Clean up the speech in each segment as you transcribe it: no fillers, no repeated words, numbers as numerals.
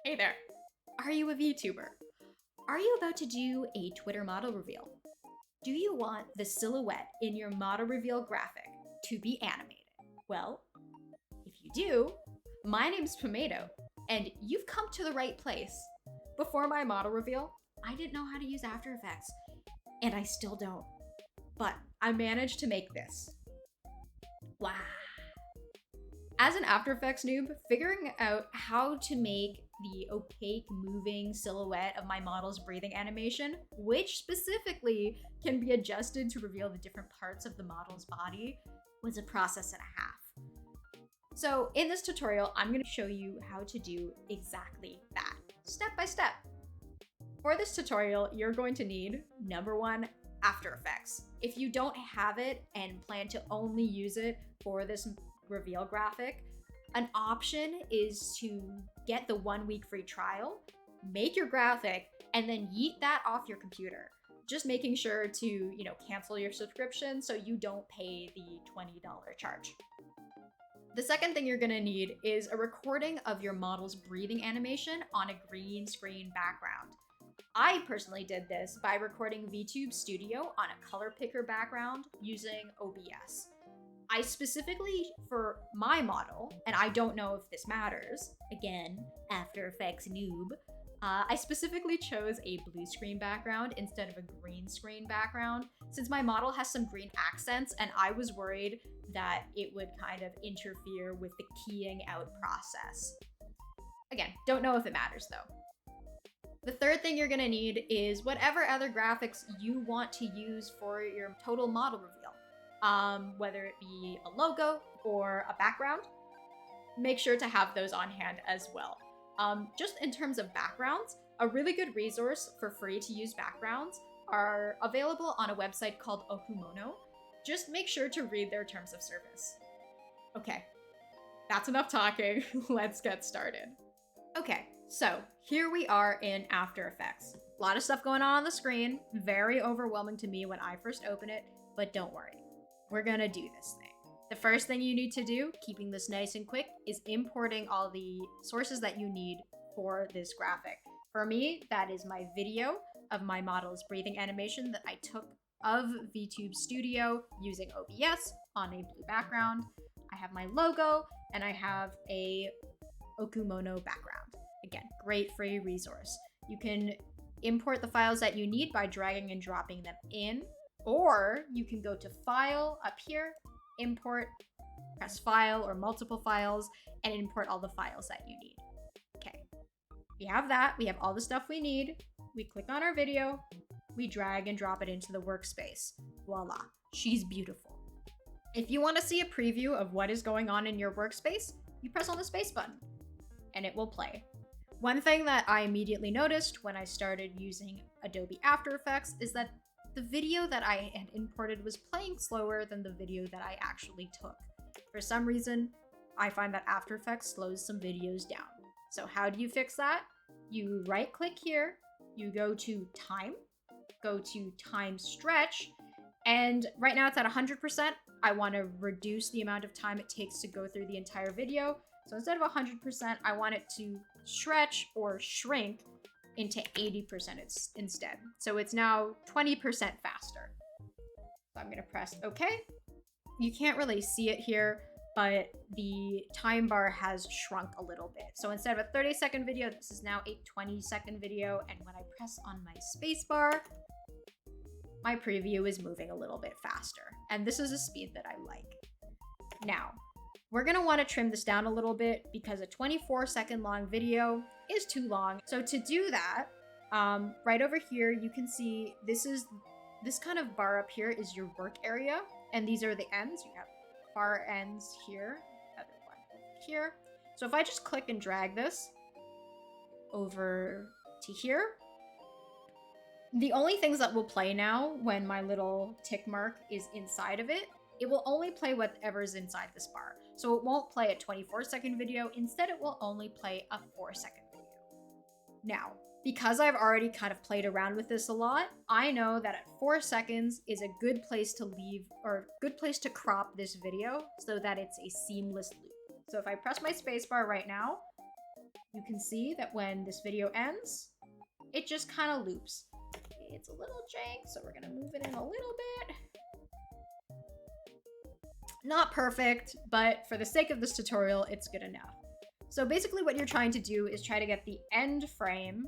Hey there. Are you a VTuber? Are you about to do a Twitter model reveal? Do you want the silhouette in your model reveal graphic to be animated? Well, if you do, my name's Pomato, and you've come to the right place. Before my model reveal, I didn't know how to use After Effects, and I still don't. But I managed to make this. Wow. As an After Effects noob, figuring out how to make the opaque moving silhouette of my model's breathing animation, which specifically can be adjusted to reveal the different parts of the model's body, was a process and a half. So in this tutorial, I'm going to show you how to do exactly that, step by step. For this tutorial, you're going to need, number one, After Effects. If you don't have it and plan to only use it for this reveal graphic, an option is to get the 1 week free trial, make your graphic, and then yeet that off your computer. Just making sure to, cancel your subscription so you don't pay the $20 charge. The second thing you're gonna need is a recording of your model's breathing animation on a green screen background. I personally did this by recording VTube Studio on a color picker background using OBS. I specifically, for my model, and I don't know if this matters, again, After Effects noob, I specifically chose a blue screen background instead of a green screen background, since my model has some green accents and I was worried that it would kind of interfere with the keying out process. Again, don't know if it matters though. The third thing you're gonna need is whatever other graphics you want to use for your total model reveal. Whether it be a logo or a background, make sure to have those on hand as well. Just in terms of backgrounds, a really good resource for free to use backgrounds are available on a website called Okumono. Just make sure to read their terms of service. Okay, that's enough talking. Let's get started. Okay, so here we are in After Effects. A lot of stuff going on the screen, very overwhelming to me when I first open it, but don't worry. We're gonna do this thing. The first thing you need to do, keeping this nice and quick, is importing all the sources that you need for this graphic. For me, that is my video of my model's breathing animation that I took of VTube Studio using OBS on a blue background. I have my logo, and I have a Okumono background. Again, great free resource. You can import the files that you need by dragging and dropping them in, or you can go to File up here, Import, press File or multiple files, and import all the files that you need. Okay, we have that. We have all the stuff we need. We click on our video. We drag and drop it into the workspace. Voila, she's beautiful. If you want to see a preview of what is going on in your workspace, you press on the space button, and it will play. One thing that I immediately noticed when I started using Adobe After Effects is that the video that I had imported was playing slower than the video that I actually took. For some reason, I find that After Effects slows some videos down. So how do you fix that? You right click here, you go to Time, go to Time Stretch, and right now it's at 100%. I want to reduce the amount of time it takes to go through the entire video. So instead of 100%, I want it to stretch or shrink into 80% instead. So it's now 20% faster. So I'm gonna press OK. You can't really see it here, but the time bar has shrunk a little bit. So instead of a 30-second video, this is now a 20-second video. And when I press on my space bar, my preview is moving a little bit faster. And this is a speed that I like. Now, we're gonna wanna trim this down a little bit because a 24-second long video is too long. So to do that, right over here, you can see this kind of bar up here is your work area. And these are the ends. You have far ends here, other one here. So if I just click and drag this over to here, the only things that will play now when my little tick mark is inside of it, it will only play whatever's inside this bar. So it won't play a 24-second video. Instead, it will only play a 4-second video. Now, because I've already kind of played around with this a lot, I know that at 4 seconds is a good place to leave, or good place to crop this video so that it's a seamless loop. So if I press my spacebar right now, you can see that when this video ends, it just kind of loops. It's a little jank, so we're gonna move it in a little bit. Not perfect, but for the sake of this tutorial, it's good enough. So basically what you're trying to do is try to get the end frame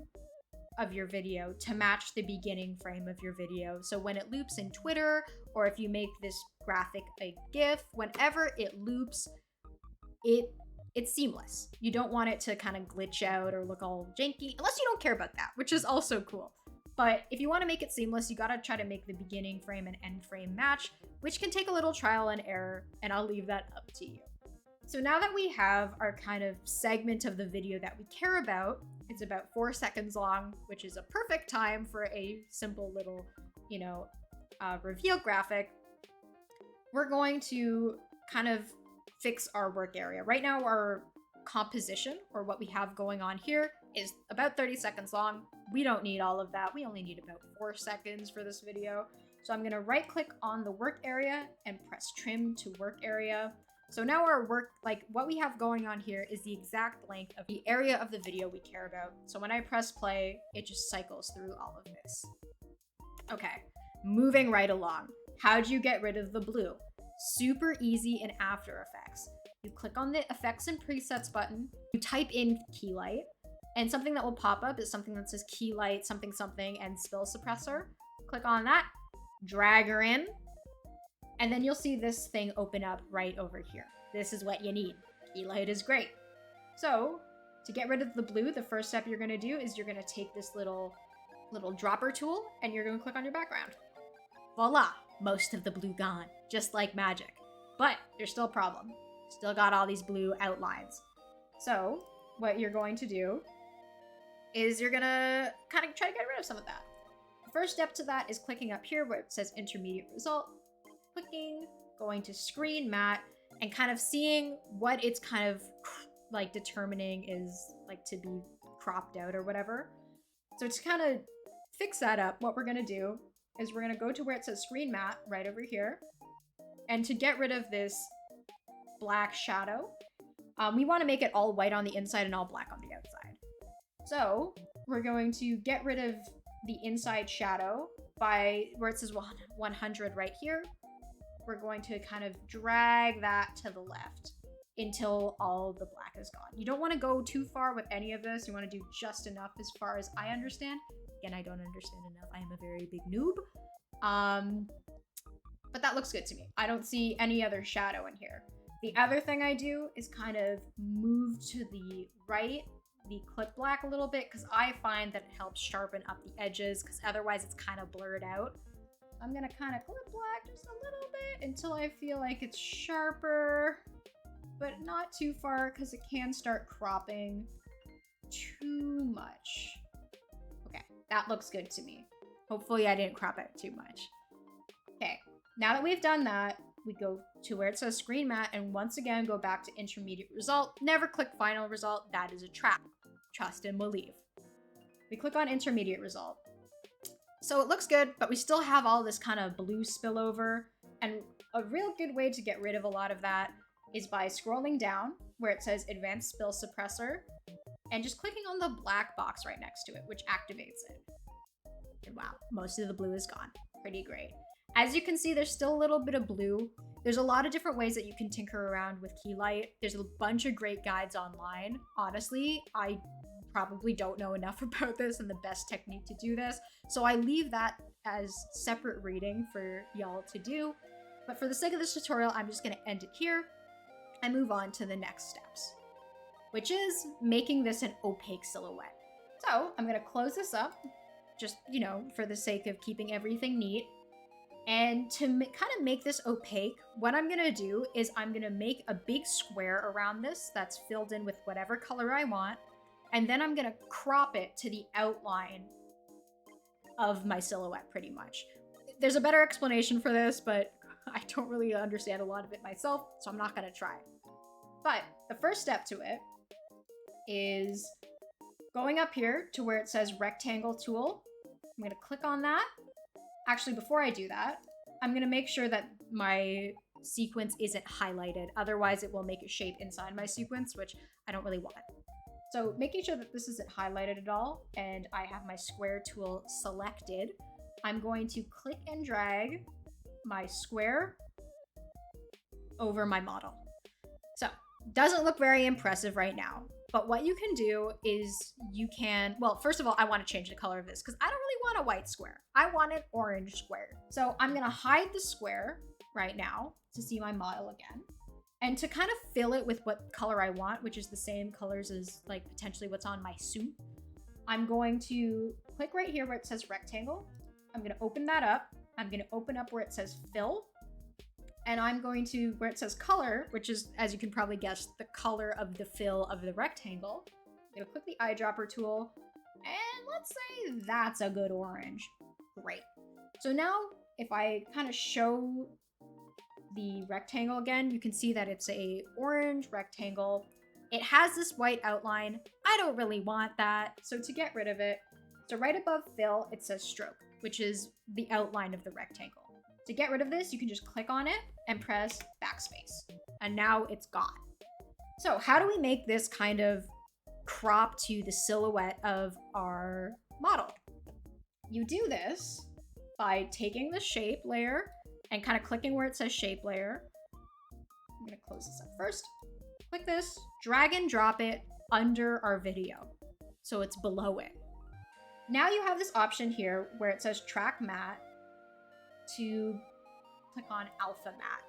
of your video to match the beginning frame of your video. So when it loops in Twitter, or if you make this graphic a GIF, whenever it loops, it's seamless. You don't want it to kind of glitch out or look all janky, unless you don't care about that, which is also cool. But if you want to make it seamless, you gotta try to make the beginning frame and end frame match, which can take a little trial and error, and I'll leave that up to you. So now that we have our kind of segment of the video that we care about, it's about 4 seconds long, which is a perfect time for a simple little, reveal graphic. We're going to kind of fix our work area. Right now, our composition, or what we have going on here, is about 30 seconds long. We don't need all of that. We only need about 4 seconds for this video. So I'm gonna right click on the work area and press trim to work area. So now our work, what we have going on here is the exact length of the area of the video we care about. So when I press play, it just cycles through all of this. Okay, moving right along. How'd you get rid of the blue? Super easy in After Effects. You click on the Effects and Presets button, you type in key light, and something that will pop up is something that says key light, something, something, and spill suppressor. Click on that, drag her in, and then you'll see this thing open up right over here. This is what you need. Key light is great. So to get rid of the blue, the first step you're gonna do is you're gonna take this little dropper tool and you're gonna click on your background. Voila, most of the blue gone, just like magic. But there's still a problem. Still got all these blue outlines. So what you're going to do is you're gonna kind of try to get rid of some of that. The first step to that is clicking up here where it says intermediate result, clicking, going to screen matte, and kind of seeing what it's kind of determining is to be cropped out or whatever. So to kind of fix that up, what we're gonna do is we're gonna go to where it says screen matte right over here. And to get rid of this black shadow, we want to make it all white on the inside and all black on the outside. So we're going to get rid of the inside shadow by where it says 100 right here. We're going to kind of drag that to the left until all the black is gone. You don't want to go too far with any of this. You want to do just enough as far as I understand. Again, I don't understand enough. I am a very big noob. But that looks good to me. I don't see any other shadow in here. The other thing I do is kind of move to the right, the clip black a little bit, because I find that it helps sharpen up the edges, because otherwise it's kind of blurred out. I'm gonna kind of clip black just a little bit until I feel like it's sharper, but not too far because it can start cropping too much. Okay, that looks good to me. Hopefully I didn't crop it too much. Okay, now that we've done that, we go to where it says screen matte and once again go back to intermediate result. Never click final result, that is a trap. Trust and believe. We click on intermediate result. So it looks good, but we still have all this kind of blue spillover, and a real good way to get rid of a lot of that is by scrolling down where it says advanced spill suppressor and just clicking on the black box right next to it, which activates it. And wow, most of the blue is gone. Pretty great. As you can see, there's still a little bit of blue. There's a lot of different ways that you can tinker around with key light. There's a bunch of great guides online. Honestly, I probably don't know enough about this and the best technique to do this, so I leave that as separate reading for y'all to do. But for the sake of this tutorial, I'm just going to end it here and move on to the next steps, which is making this an opaque silhouette. So I'm going to close this up, just, for the sake of keeping everything neat. And to kind of make this opaque, what I'm going to do is I'm going to make a big square around this that's filled in with whatever color I want. And then I'm going to crop it to the outline of my silhouette, pretty much. There's a better explanation for this, but I don't really understand a lot of it myself, so I'm not going to try. But the first step to it is going up here to where it says rectangle tool. I'm going to click on that. Actually, before I do that, I'm going to make sure that my sequence isn't highlighted. Otherwise, it will make a shape inside my sequence, which I don't really want. So making sure that this isn't highlighted at all and I have my square tool selected, I'm going to click and drag my square over my model. So doesn't look very impressive right now, but what you can do is you can, well, first of all, I want to change the color of this because I don't really want a white square. I want an orange square. So I'm going to hide the square right now to see my model again. And to kind of fill it with what color I want, which is the same colors as like potentially what's on my suit, I'm going to click right here where it says rectangle. I'm going to open that up. I'm going to open up where it says fill. And I'm going to, where it says color, which is, as you can probably guess, the color of the fill of the rectangle. I'm going to click the eyedropper tool. And let's say that's a good orange. Great. So now if I kind of show the rectangle again, you can see that it's a orange rectangle. It has this white outline. I don't really want that. So to get rid of it, so right above fill, it says stroke, which is the outline of the rectangle. To get rid of this, you can just click on it and press backspace. And now it's gone. So how do we make this kind of crop to the silhouette of our model? You do this by taking the shape layer and kind of clicking where it says shape layer. I'm gonna close this up first. Click this, drag and drop it under our video, so it's below it. Now you have this option here where it says track matte to click on alpha matte.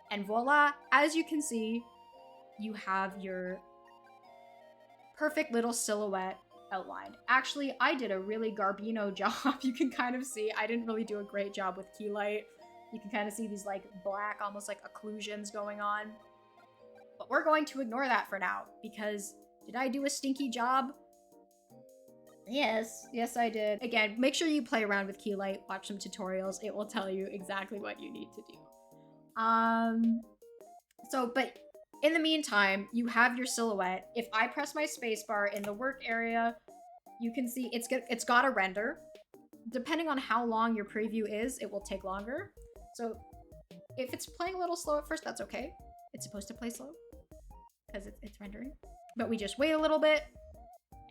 And voila, as you can see, you have your perfect little silhouette outlined. Actually, I did a really Garbino job. You can kind of see, I didn't really do a great job with key light. You can kind of see these like black, almost like occlusions going on. But we're going to ignore that for now because did I do a stinky job? Yes, I did. Again, make sure you play around with key light, watch some tutorials. It will tell you exactly what you need to do. But in the meantime, you have your silhouette. If I press my spacebar in the work area, you can see it's got a render. Depending on how long your preview is, it will take longer. So if it's playing a little slow at first, that's okay. It's supposed to play slow because it's rendering. But we just wait a little bit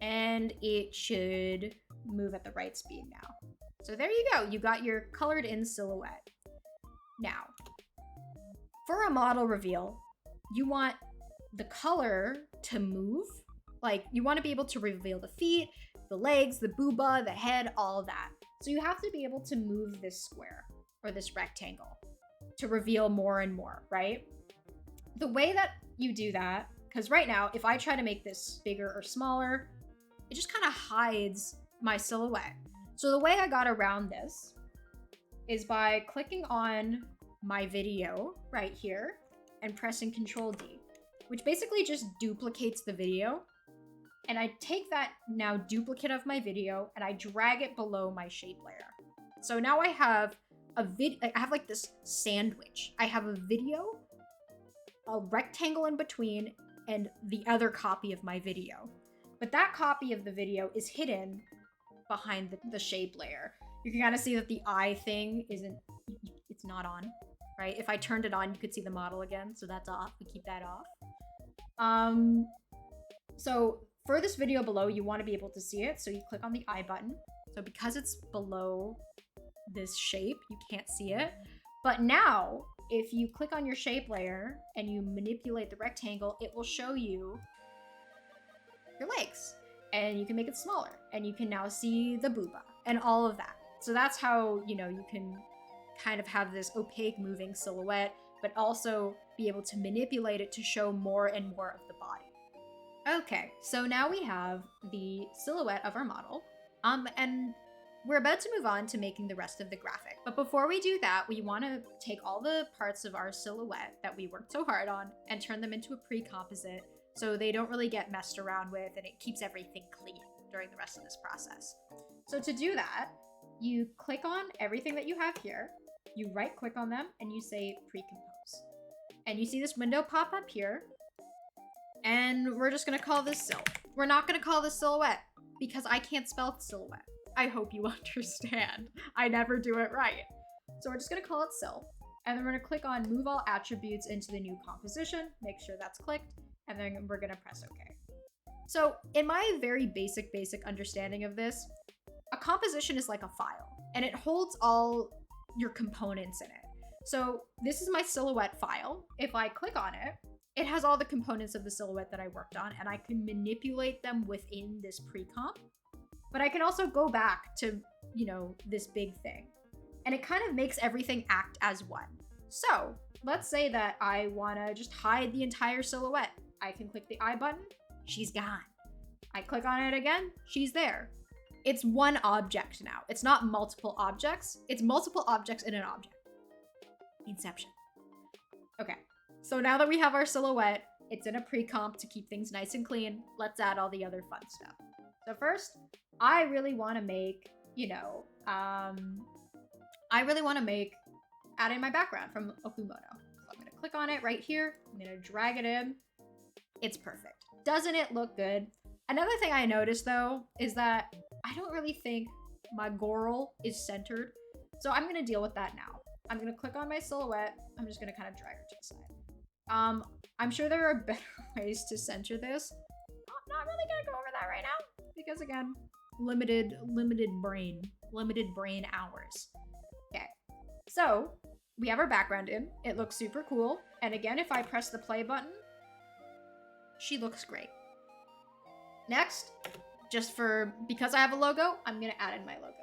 and it should move at the right speed now. So there you go. You got your colored in silhouette. Now, for a model reveal, you want the color to move. Like you want to be able to reveal the feet, the legs, the booba, the head, all of that. So you have to be able to move this square or this rectangle to reveal more and more, right? The way that you do that, because right now, if I try to make this bigger or smaller, it just kind of hides my silhouette. So the way I got around this is by clicking on my video right here and pressing Control D, which basically just duplicates the video. And I take that now duplicate of my video and I drag it below my shape layer. So now I have I have like this sandwich. I have a video, a rectangle in between, and the other copy of my video. But that copy of the video is hidden behind the shape layer. You can kind of see that the eye thing it's not on, right? If I turned it on, you could see the model again. So that's off. We keep that off. So for this video below, you want to be able to see it. So you click on the eye button. So because it's below this shape, you can't see it. But now, if you click on your shape layer and you manipulate the rectangle, it will show you your legs. And you can make it smaller. And you can now see the booba and all of that. So that's how, you can kind of have this opaque moving silhouette, but also be able to manipulate it to show more and more of the body. Okay, so now we have the silhouette of our model. And we're about to move on to making the rest of the graphic. But before we do that, we want to take all the parts of our silhouette that we worked so hard on and turn them into a pre-composite so they don't really get messed around with and it keeps everything clean during the rest of this process. So to do that, you click on everything that you have here, you right click on them and you say Precompose. And you see this window pop up here. And we're just gonna call this Sil. We're not gonna call this Silhouette because I can't spell silhouette. I hope you understand. I never do it right. So we're just gonna call it Sil. And then we're gonna click on Move All Attributes into the new composition. Make sure that's clicked. And then we're gonna press OK. So in my very basic understanding of this, a composition is like a file, and it holds all your components in it. So this is my silhouette file. If I click on it, it has all the components of the silhouette that I worked on, and I can manipulate them within this pre-comp. But I can also go back to, you know, this big thing. And it kind of makes everything act as one. So let's say that I wanna just hide the entire silhouette. I can click the I button, she's gone. I click on it again, she's there. It's one object now. It's not multiple objects. It's multiple objects in an object. Inception. Okay, so now that we have our silhouette, it's in a pre-comp to keep things nice and clean. Let's add all the other fun stuff. So first, I really want to make, you know, add in my background from Okumono. So I'm gonna click on it right here. I'm gonna drag it in. It's perfect. Doesn't it look good? Another thing I noticed though is that I don't really think my girl is centered. So I'm gonna deal with that now. I'm gonna click on my silhouette. I'm just gonna kind of drag her to the side. I'm sure there are better ways to center this. I'm not really gonna go over that right now because again, limited brain hours. Okay, so we have our background in. It looks super cool. And again, if I press the play button, she looks great. Next, because I have a logo, I'm gonna add in my logo.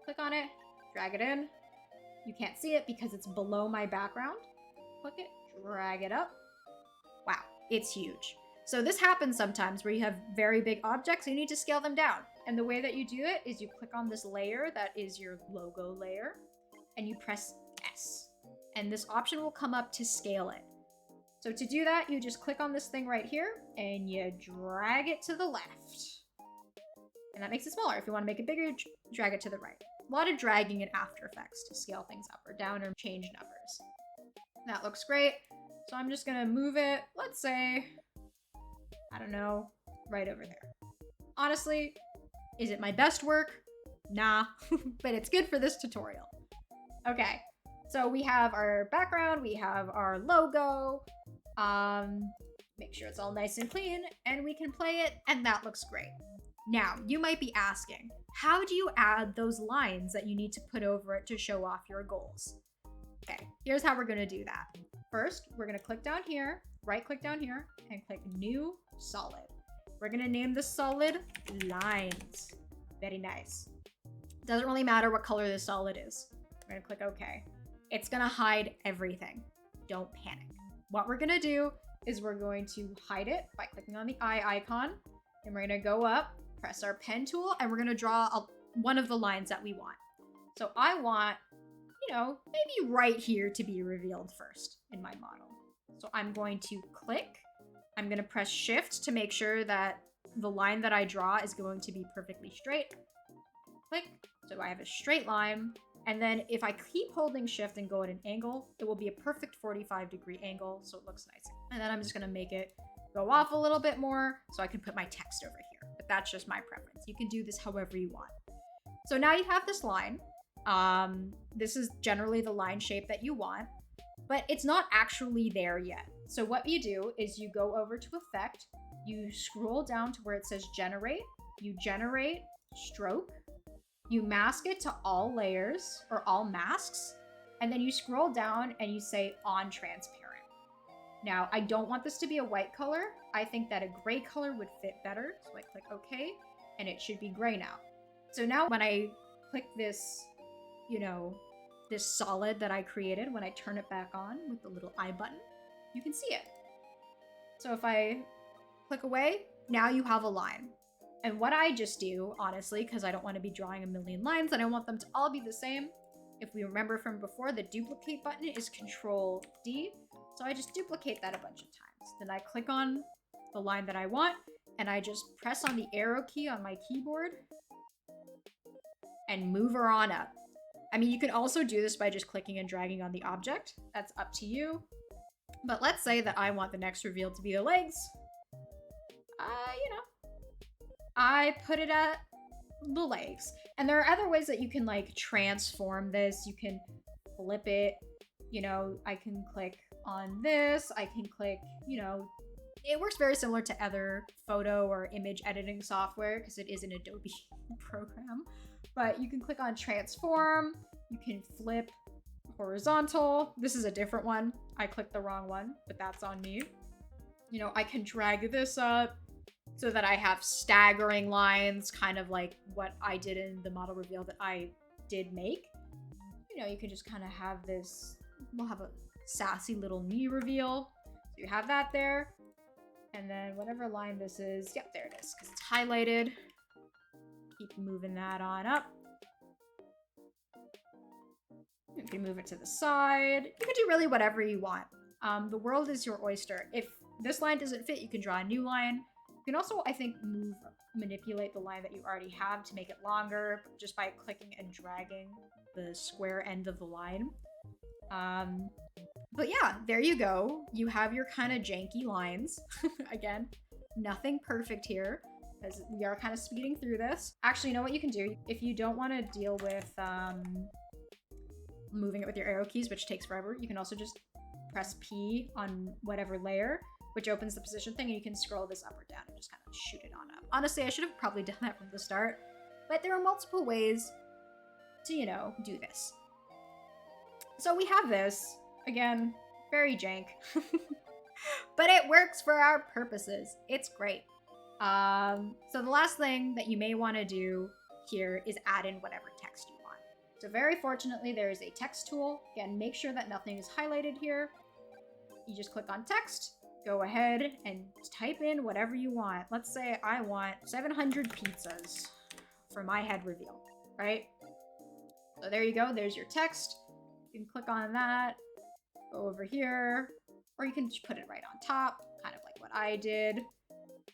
Click on it, drag it in. You can't see it because it's below my background. Click it, drag it up. Wow, it's huge. So this happens sometimes where you have very big objects, you need to scale them down. And the way that you do it is you click on this layer that is your logo layer, and you press S. And this option will come up to scale it. So to do that, you just click on this thing right here, and you drag it to the left. And that makes it smaller. If you want to make it bigger, drag it to the right. A lot of dragging in After Effects to scale things up or down or change numbers. That looks great. So I'm just gonna move it, let's say, I don't know, right over there. Honestly, is it my best work? Nah, but it's good for this tutorial. Okay, so we have our background, we have our logo, make sure it's all nice and clean, and we can play it, and that looks great. Now, you might be asking, how do you add those lines that you need to put over it to show off your goals? Okay, here's how we're gonna do that. First, we're gonna click down here, right click down here, and click New Solid. We're gonna name the solid Lines. Very nice. Doesn't really matter what color this solid is. We're gonna click OK. It's gonna hide everything. Don't panic. What we're gonna do is we're going to hide it by clicking on the eye icon, and we're gonna go up, press our pen tool, and we're gonna draw one of the lines that we want. So I want, you know, maybe right here to be revealed first in my model. So I'm going to click, I'm gonna press Shift to make sure that the line that I draw is going to be perfectly straight. Click, so I have a straight line, and then if I keep holding Shift and go at an angle, it will be a perfect 45-degree angle, so it looks nice. And then I'm just gonna make it go off a little bit more so I can put my text over here, but that's just my preference. You can do this however you want. So now you have this line. This is generally the line shape that you want, but it's not actually there yet. So what you do is you go over to Effect, you scroll down to where it says Generate, you generate Stroke, you mask it to all layers or all masks, and then you scroll down and you say On Transparent. Now, I don't want this to be a white color. I think that a gray color would fit better, so I click OK, and it should be gray now. So now when I click this, you know, this solid that I created, when I turn it back on with the little eye button, you can see it. So if I click away, now you have a line. And what I just do, honestly, because I don't want to be drawing a million lines and I want them to all be the same, if we remember from before, the duplicate button is Control D. So I just duplicate that a bunch of times. Then I click on the line that I want, and I just press on the arrow key on my keyboard and move her on up. I mean, you can also do this by just clicking and dragging on the object. That's up to you. But let's say that I want the next reveal to be the legs. You know, I put it at the legs. And there are other ways that you can like transform this. You can flip it. You know, I can click on this. I can click, you know, It works very similar to other photo or image editing software because it is an Adobe program. But you can click on transform, you can flip horizontal. This is a different one. I clicked the wrong one, but that's on me. You know, I can drag this up so that I have staggering lines, kind of like what I did in the model reveal that I did make. You know, you can just kind of have this, we'll have a sassy little me reveal. So you have that there. And then whatever line this is, yep, there it is, because it's highlighted. Keep moving that on up. You can move it to the side. You can do really whatever you want. The world is your oyster. If this line doesn't fit, you can draw a new line. You can also, I think, manipulate the line that you already have to make it longer just by clicking and dragging the square end of the line. But yeah, there you go. You have your kind of janky lines. Again, nothing perfect here, because we are kind of speeding through this. Actually, you know what you can do? If you don't want to deal with moving it with your arrow keys, which takes forever, you can also just press P on whatever layer, which opens the position thing, and you can scroll this up or down and just kind of shoot it on up. Honestly, I should have probably done that from the start, but there are multiple ways to, you know, do this. So we have this. Again, very jank. But it works for our purposes. It's great. So the last thing that you may want to do here is add in whatever text you want. So very fortunately, there is a text tool. Again, make sure that nothing is highlighted here. You just click on text, go ahead and type in whatever you want. Let's say I want 700 pizzas for my head reveal, right? So there you go. There's your text. You can click on that, go over here, or you can just put it right on top, kind of like what I did.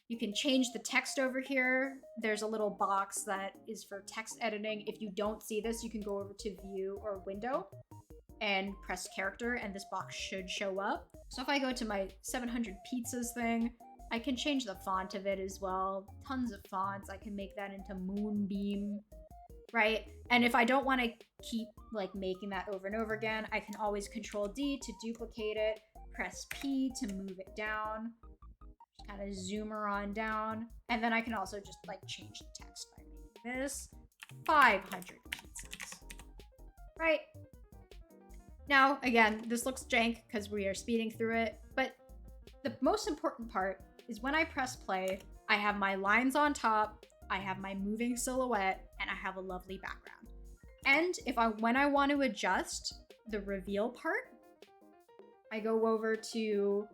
You can change the text over here. There's a little box that is for text editing. If you don't see this, you can go over to View or Window and press Character, and this box should show up. So if I go to my 700 pizzas thing, I can change the font of it as well. Tons of fonts. I can make that into Moonbeam, right? And if I don't want to keep like making that over and over again, I can always Control D to duplicate it, press P to move it down, just kind of zoom her on down, and then I can also just like change the text by making this 500 pizzas, right? Now, again, this looks jank because we are speeding through it, but the most important part is when I press play, I have my lines on top, I have my moving silhouette, and I have a lovely background. And when I want to adjust the reveal part, I go over to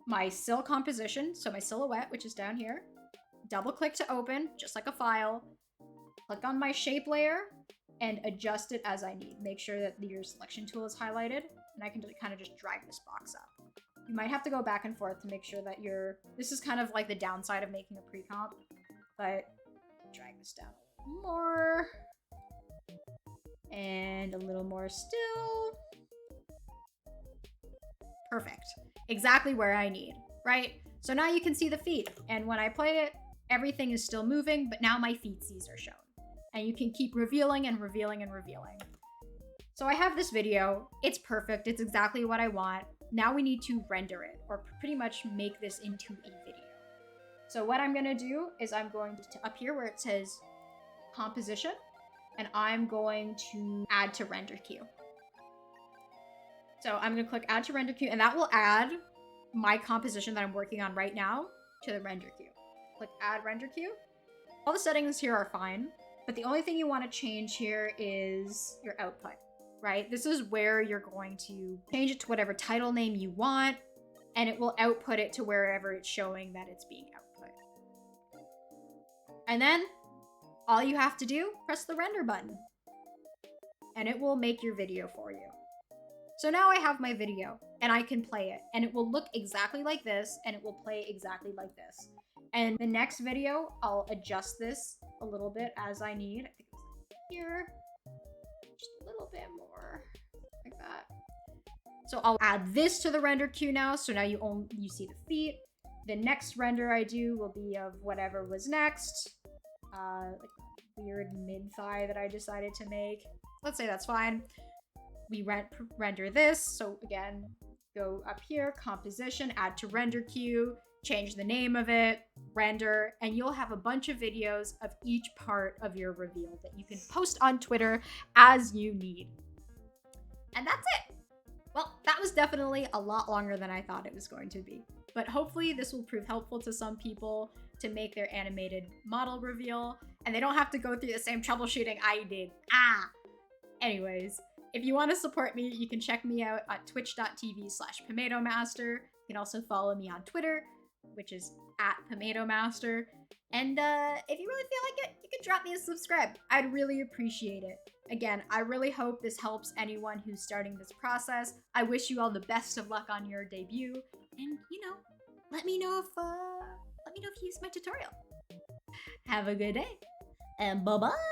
my sil composition, so my silhouette, which is down here, double click to open, just like a file, click on my shape layer, and adjust it as I need. Make sure that your selection tool is highlighted, and I can kind of just drag this box up. You might have to go back and forth to make sure that this is kind of like the downside of making a pre-comp, but drag this down a little more, and a little more still. Perfect. Exactly where I need, right? So now you can see the feet, and when I play it, everything is still moving, but now my feetsies are shown. And you can keep revealing and revealing and revealing. So I have this video. It's perfect. It's exactly what I want. Now we need to render it, or pretty much make this into a video. So what I'm gonna do is I'm going to, up here where it says composition, and I'm going to add to render queue. So I'm gonna click add to render queue, and that will add my composition that I'm working on right now to the render queue. Click add render queue. All the settings here are fine, but the only thing you want to change here is your output, right? This is where you're going to change it to whatever title name you want, and it will output it to wherever it's showing that it's being output. And then all you have to do, press the render button, and it will make your video for you. So now I have my video, and I can play it, and it will look exactly like this, and it will play exactly like this. And the next video, I'll adjust this a little bit as I need. I think it's like here, just a little bit more, like that. So I'll add this to the render queue now, so now you see the feet. The next render I do will be of whatever was next, like weird mid-thigh that I decided to make. Let's say that's fine. We render this, so again, go up here, composition, add to render queue. change the name of it, render, and you'll have a bunch of videos of each part of your reveal that you can post on Twitter as you need. And that's it. Well, that was definitely a lot longer than I thought it was going to be. But hopefully this will prove helpful to some people to make their animated model reveal, and they don't have to go through the same troubleshooting I did. Anyways, if you want to support me, you can check me out at twitch.tv/POMATOMASTER. You can also follow me on Twitter, which is @POMATOMASTER. And if you really feel like it, you can drop me a subscribe. I'd really appreciate it. Again, I really hope this helps anyone who's starting this process. I wish you all the best of luck on your debut. And, let me know if you use my tutorial. Have a good day, and bye-bye!